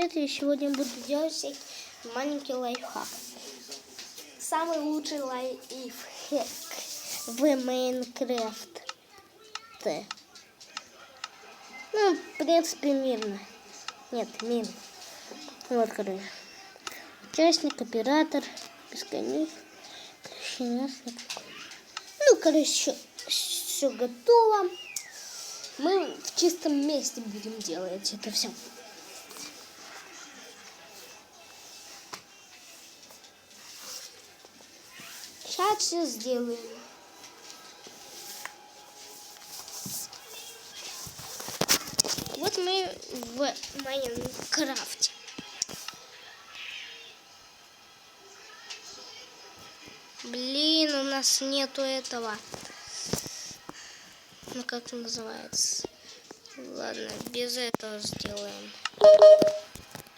привет! Я сегодня буду делать всякий маленький лайфхак. Самый лучший лайфхак в Майнкрафте. Ну, в принципе, мирно. Нет, мирно. Вот, короче. Участник, оператор, бесконечный. Ну, короче, все готово. Мы в чистом месте будем делать это все. Сейчас все сделаем. Вот мы в Майнкрафте. Блин, у нас нету этого. Ну, как это называется? Ладно, без этого сделаем.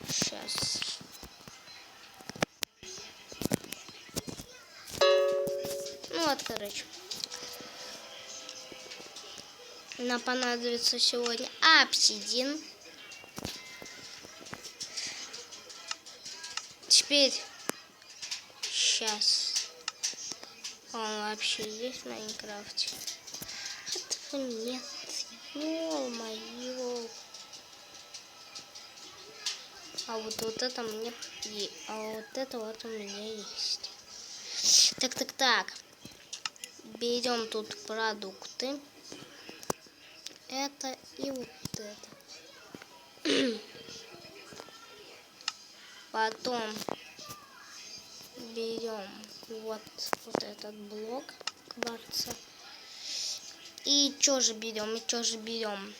Сейчас. Ну вот, короче. Нам понадобится сегодня обсидиан. Теперь. Сейчас. Он вообще есть в Майнкрафте? Этого нет. Ё-моё. А вот это мне... А вот это вот у меня есть. Так. Берем тут продукты. Это и вот это. Потом берем вот этот блок кварца. И что же берем?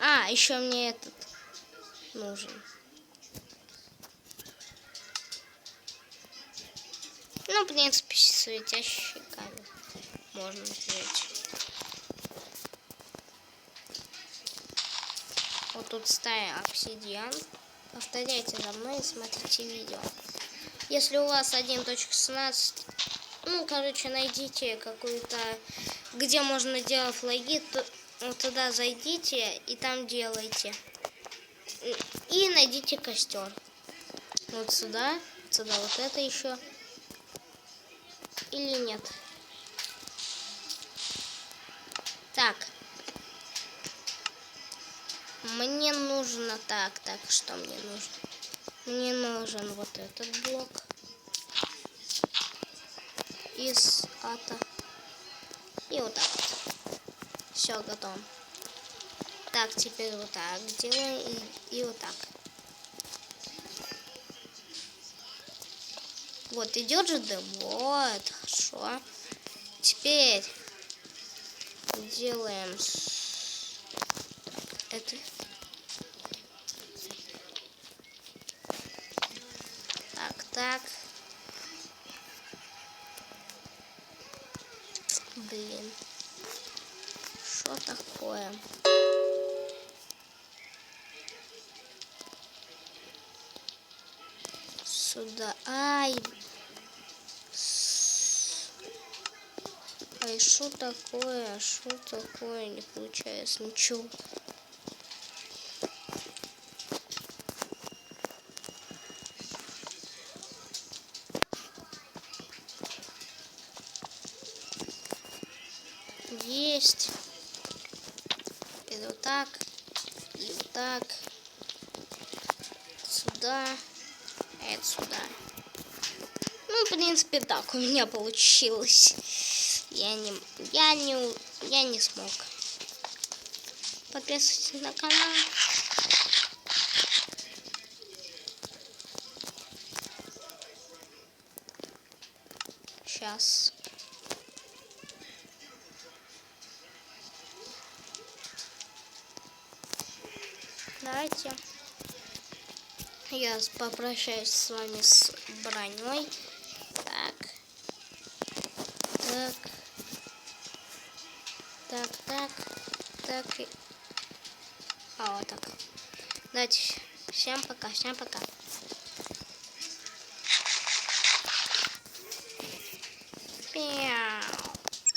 А, еще мне этот нужен. Ну, в принципе, светящий камень можно взять. Вот тут ставим обсидиан. Повторяйте за мной и смотрите видео. Если у вас 1.16, ну, короче, найдите какую-то, где можно делать флаги, то вот туда зайдите и там делайте. И найдите костер. Вот сюда вот это еще. Или нет? Так. Мне нужно... Так, что мне нужно? Мне нужен вот этот блок. Из ата. И вот так вот. Все, готово. Так, теперь вот так делаем. И вот так. Вот, идет же дым. Вот, хорошо. Теперь делаем это. Так. Блин. Что такое? Сюда. Ай, что такое? Не получается ничего. Есть. И вот так. И вот так. Сюда. Это сюда. Ну, в принципе, так у меня получилось. Я не смог. Подписывайтесь на канал. Сейчас. Давайте. Я попрощаюсь с вами с броней. Так. А вот так. Давайте. Всем пока. Пиу.